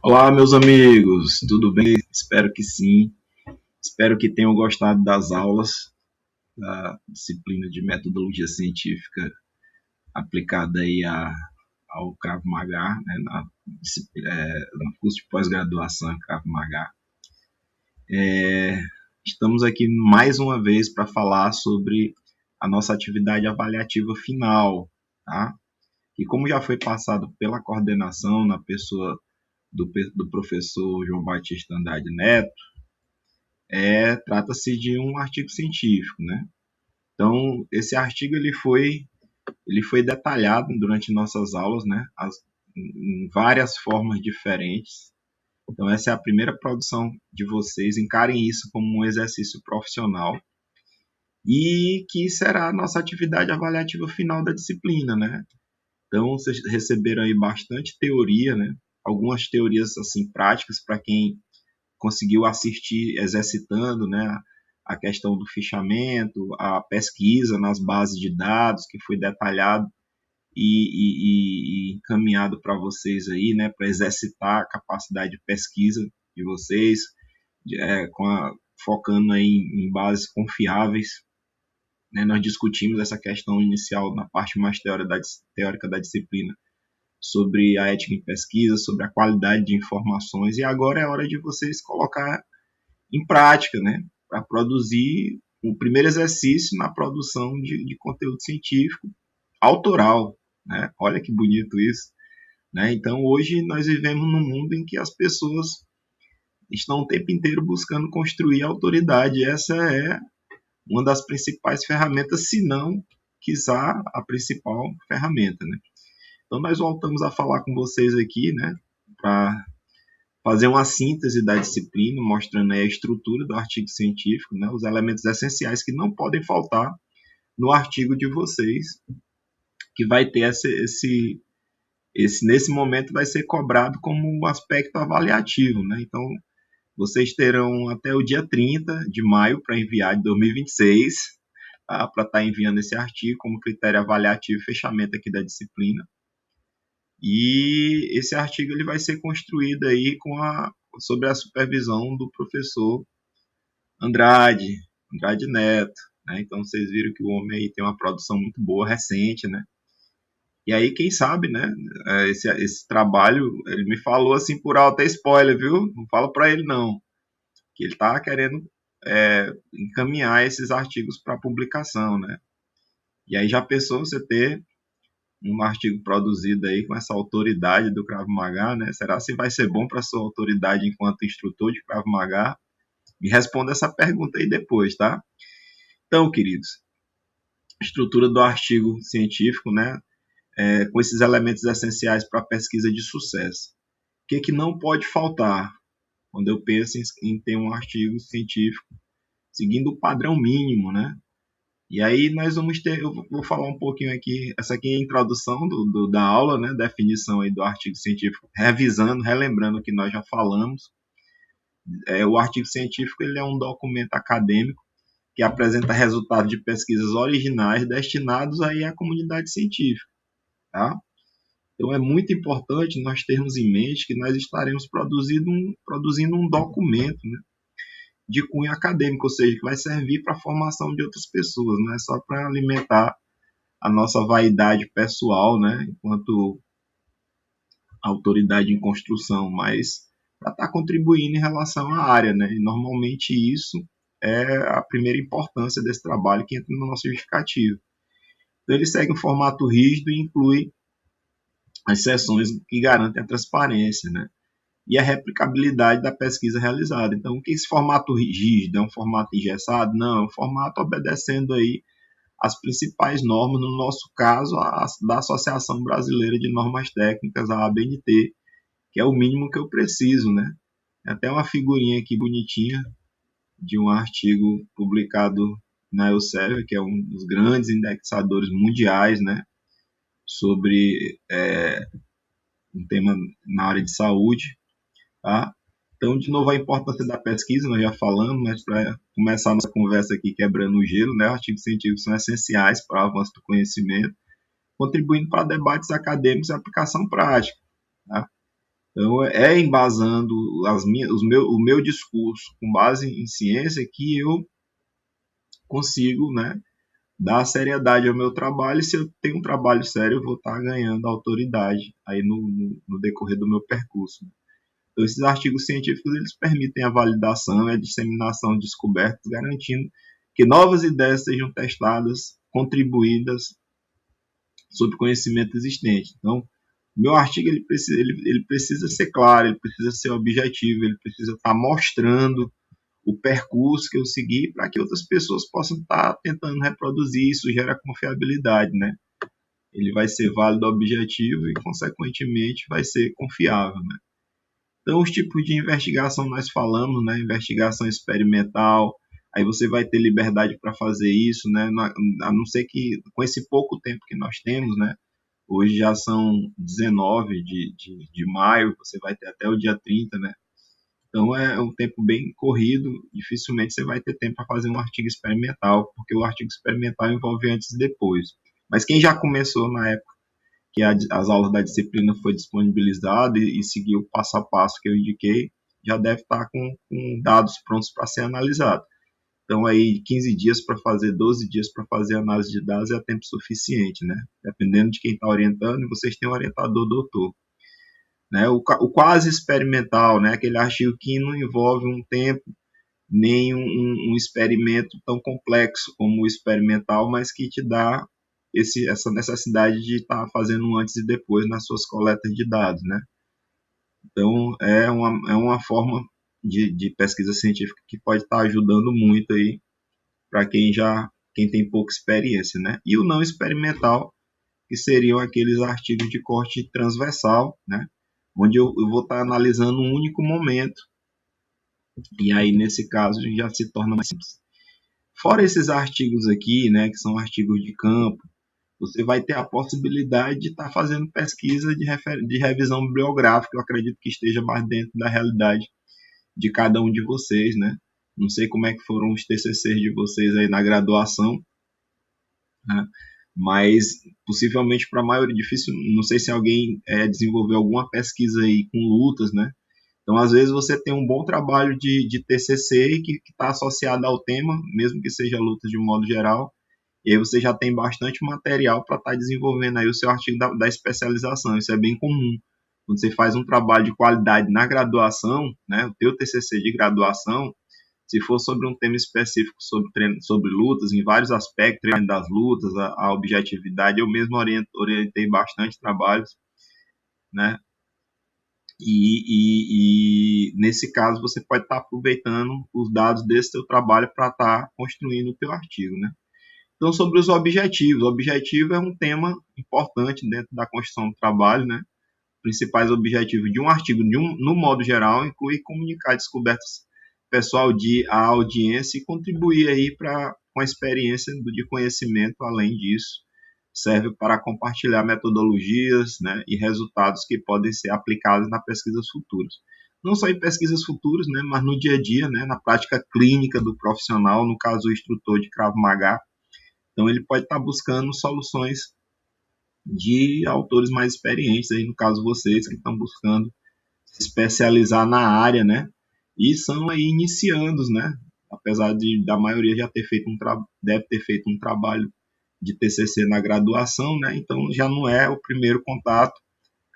Olá, meus amigos, tudo bem? Espero que sim. Espero que tenham gostado das aulas da disciplina de metodologia científica aplicada ao Krav Maga, né, no curso de pós-graduação em Krav Maga. Estamos aqui mais uma vez para falar sobre a nossa atividade avaliativa final, tá? E como já foi passado pela coordenação na pessoa do professor João Batista Andrade Neto, trata-se de um artigo científico, né? Então, esse artigo ele foi detalhado durante nossas aulas, né? Em várias formas diferentes. Então, essa é a primeira produção de vocês. Encarem isso como um exercício profissional e que será a nossa atividade avaliativa final da disciplina, né? Então, vocês receberam aí bastante teoria, né? Algumas teorias assim práticas para quem conseguiu assistir exercitando, né, a questão do fichamento, a pesquisa nas bases de dados, que foi detalhado e encaminhado para vocês aí, né, para exercitar a capacidade de pesquisa de vocês, focando aí em bases confiáveis. Né, nós discutimos essa questão inicial na parte mais teórica da disciplina, sobre a ética em pesquisa, sobre a qualidade de informações, e agora é hora de vocês colocar em prática, né, para produzir o primeiro exercício na produção de conteúdo científico autoral, né? Olha que bonito isso, né? Então hoje nós vivemos num mundo em que as pessoas estão o tempo inteiro buscando construir autoridade. Essa é uma das principais ferramentas, se não, quiçá, a principal ferramenta, né? Então nós voltamos a falar com vocês aqui, né, para fazer uma síntese da disciplina, mostrando aí a estrutura do artigo científico, né, os elementos essenciais que não podem faltar no artigo de vocês, que vai ter nesse momento vai ser cobrado como um aspecto avaliativo, né? Então, vocês terão até o dia 30 de maio para enviar de 2026, tá? Para estar enviando esse artigo como critério avaliativo e fechamento aqui da disciplina. E esse artigo ele vai ser construído aí sobre a supervisão do professor Andrade Neto, né? Então vocês viram que o homem aí tem uma produção muito boa, recente, né? E aí, quem sabe, né? Esse trabalho, ele me falou assim por alto, é spoiler, viu? Não fala para ele não, que ele tá querendo encaminhar esses artigos para publicação, né? E aí já pensou você ter um artigo produzido aí com essa autoridade do Krav Maga, né? Será se vai ser bom para sua autoridade enquanto instrutor de Krav Maga? Me responda essa pergunta aí depois, tá? Então, queridos, estrutura do artigo científico, né? Com esses elementos essenciais para a pesquisa de sucesso. O que não pode faltar quando eu penso em ter um artigo científico seguindo o padrão mínimo, né? E aí nós vamos ter, eu vou falar um pouquinho aqui, essa aqui é a introdução da aula, né, definição aí do artigo científico, revisando, relembrando o que nós já falamos. O artigo científico ele é um documento acadêmico que apresenta resultados de pesquisas originais destinados aí à comunidade científica, tá? Então é muito importante nós termos em mente que nós estaremos produzindo um documento, né, de cunho acadêmico, ou seja, que vai servir para a formação de outras pessoas, não é só para alimentar a nossa vaidade pessoal, né, enquanto autoridade em construção, mas para estar contribuindo em relação à área, né, e normalmente isso é a primeira importância desse trabalho que entra no nosso justificativo. Então ele segue um formato rígido e inclui as seções que garantem a transparência, né, e a replicabilidade da pesquisa realizada. Então, o que esse formato rígido é um formato engessado? Não, é um formato obedecendo aí as principais normas, no nosso caso, da Associação Brasileira de Normas Técnicas, a ABNT, que é o mínimo que eu preciso, né? Tem até uma figurinha aqui bonitinha de um artigo publicado na Elsevier, que é um dos grandes indexadores mundiais, né? Sobre um tema na área de saúde, tá? Então, de novo, a importância da pesquisa, nós já falamos, mas para começar a nossa conversa aqui quebrando o gelo, né, artigos científicos são essenciais para o avanço do conhecimento, contribuindo para debates acadêmicos e aplicação prática. Tá? Então, é embasando o meu discurso com base em ciência que eu consigo, né, dar seriedade ao meu trabalho. E se eu tenho um trabalho sério, eu vou estar ganhando autoridade aí no decorrer do meu percurso. Então, esses artigos científicos eles permitem a validação e a disseminação de descobertas, garantindo que novas ideias sejam testadas, contribuídas sobre o conhecimento existente. Então, meu artigo ele precisa ser claro, ele precisa ser objetivo, ele precisa estar mostrando o percurso que eu segui para que outras pessoas possam estar tentando reproduzir. Isso gera confiabilidade, né? Ele vai ser válido, objetivo e, consequentemente, vai ser confiável, né? Então, os tipos de investigação nós falamos, né? Investigação experimental, aí você vai ter liberdade para fazer isso, né? A não ser que, com esse pouco tempo que nós temos, né? Hoje já são 19 de maio, você vai ter até o dia 30, né? Então é um tempo bem corrido, dificilmente você vai ter tempo para fazer um artigo experimental, porque o artigo experimental envolve antes e depois. Mas quem já começou na época que as aulas da disciplina foi disponibilizado e seguiu o passo a passo que eu indiquei, já deve estar com dados prontos para ser analisado. Então aí 15 dias para fazer, 12 dias para fazer análise de dados é tempo suficiente, né? Dependendo de quem está orientando, e vocês têm um orientador doutor. Né? O quase experimental, né? Aquele artigo que não envolve um tempo nem um experimento tão complexo como o experimental, mas que te dá essa necessidade de estar fazendo um antes e depois nas suas coletas de dados, né? Então, é uma forma de pesquisa científica que pode estar ajudando muito aí para quem tem pouca experiência, né? E o não experimental, que seriam aqueles artigos de corte transversal, né? Onde eu vou estar analisando um único momento, e aí nesse caso já se torna mais simples. Fora esses artigos aqui, né, que são artigos de campo, você vai ter a possibilidade de estar fazendo pesquisa de revisão bibliográfica. Eu acredito que esteja mais dentro da realidade de cada um de vocês, né? Não sei como é que foram os TCCs de vocês aí na graduação, né? Mas possivelmente para a maioria difícil, não sei se alguém desenvolveu alguma pesquisa aí com lutas, né? Então, às vezes, você tem um bom trabalho de TCC que está associado ao tema, mesmo que seja lutas de um modo geral, e aí você já tem bastante material para estar desenvolvendo aí o seu artigo da especialização. Isso é bem comum. Quando você faz um trabalho de qualidade na graduação, né, o teu TCC de graduação, se for sobre um tema específico sobre lutas, em vários aspectos, treino das lutas, a objetividade, eu mesmo orientei bastante trabalhos, né? E nesse caso você pode estar aproveitando os dados desse seu trabalho para estar construindo o teu artigo, né? Então, sobre os objetivos. O objetivo é um tema importante dentro da construção do trabalho, né? Principais objetivos de um artigo, no modo geral, inclui comunicar descobertas pessoal à audiência e contribuir aí com a experiência de conhecimento. Além disso, serve para compartilhar metodologias, né, e resultados que podem ser aplicados nas pesquisas futuras. Não só em pesquisas futuras, né, mas no dia a dia, né, na prática clínica do profissional, no caso o instrutor de Krav Maga. Então ele pode estar buscando soluções de autores mais experientes, aí no caso vocês que estão buscando se especializar na área, né? E são aí iniciandos, né? Apesar da maioria já ter feito deve ter feito um trabalho de TCC na graduação, né? Então já não é o primeiro contato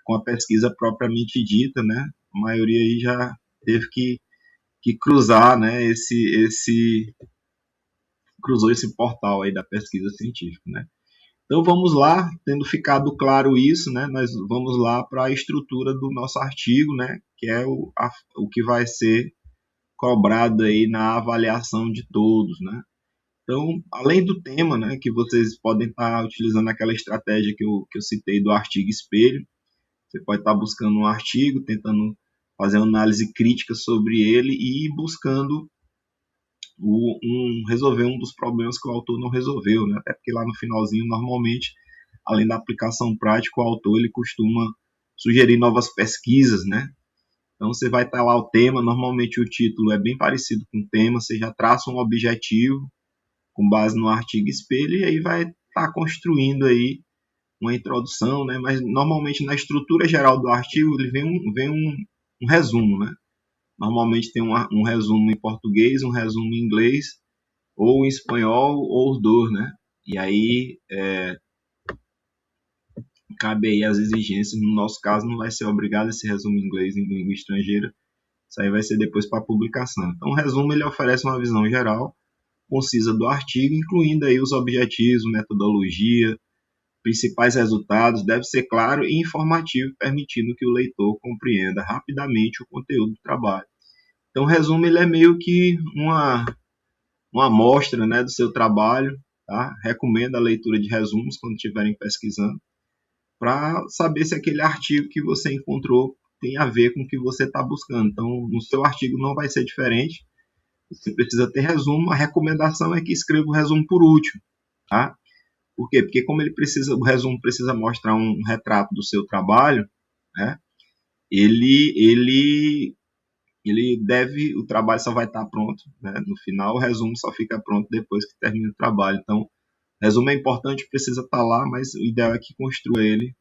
com a pesquisa propriamente dita, né? A maioria aí já teve que cruzar, né? Cruzou esse portal aí da pesquisa científica, né? Então vamos lá, tendo ficado claro isso, né, nós vamos lá para a estrutura do nosso artigo, né, que é o que vai ser cobrado aí na avaliação de todos, né. Então, além do tema, né, que vocês podem estar utilizando aquela estratégia que eu citei do artigo espelho, você pode estar buscando um artigo, tentando fazer uma análise crítica sobre ele e buscando resolver um dos problemas que o autor não resolveu, né? Até porque lá no finalzinho, normalmente, além da aplicação prática, o autor ele costuma sugerir novas pesquisas, né? Então você vai estar lá o tema, normalmente o título é bem parecido com o tema, você já traça um objetivo com base no artigo espelho e aí vai estar construindo aí uma introdução, né? Mas normalmente na estrutura geral do artigo ele vem um resumo, né? Normalmente tem um resumo em português, um resumo em inglês, ou em espanhol, ou os dois, né? E aí cabe aí as exigências. No nosso caso, não vai ser obrigado esse resumo em inglês em língua estrangeira. Isso aí vai ser depois para publicação. Então, o resumo ele oferece uma visão geral, concisa do artigo, incluindo aí os objetivos, metodologia, principais resultados, deve ser claro e informativo, permitindo que o leitor compreenda rapidamente o conteúdo do trabalho. Então, o resumo ele é meio que uma amostra, né, do seu trabalho. Tá? Recomendo a leitura de resumos quando estiverem pesquisando, para saber se aquele artigo que você encontrou tem a ver com o que você está buscando. Então, no seu artigo não vai ser diferente. Você precisa ter resumo. A recomendação é que escreva o resumo por último. Tá? Por quê? Porque como o resumo precisa mostrar um retrato do seu trabalho, né? Ele o trabalho só vai estar pronto, né? No final, o resumo só fica pronto depois que termina o trabalho. Então, o resumo é importante, precisa estar lá, mas o ideal é que construa ele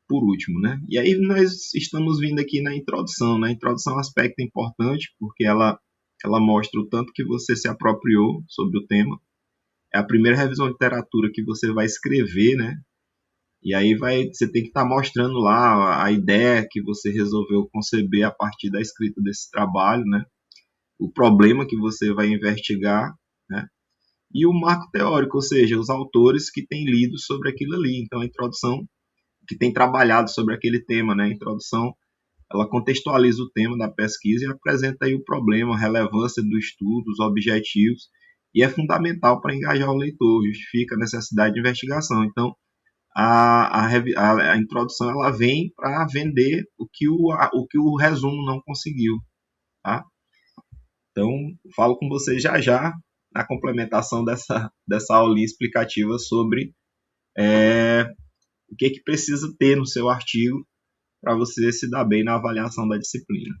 por último, né? E aí nós estamos vindo aqui na introdução, né? A introdução é um aspecto importante, porque ela mostra o tanto que você se apropriou sobre o tema. É a primeira revisão de literatura que você vai escrever, né? E aí você tem que estar mostrando lá a ideia que você resolveu conceber a partir da escrita desse trabalho, né? O problema que você vai investigar, né? E o marco teórico, ou seja, os autores que têm lido sobre aquilo ali. Então, a introdução, que tem trabalhado sobre aquele tema, né? A introdução, ela contextualiza o tema da pesquisa e apresenta aí o problema, a relevância do estudo, os objetivos, e é fundamental para engajar o leitor, justifica a necessidade de investigação. Então, a introdução ela vem para vender o que o resumo não conseguiu. Tá? Então, falo com você já já na complementação dessa aulinha explicativa sobre o que precisa ter no seu artigo para você se dar bem na avaliação da disciplina.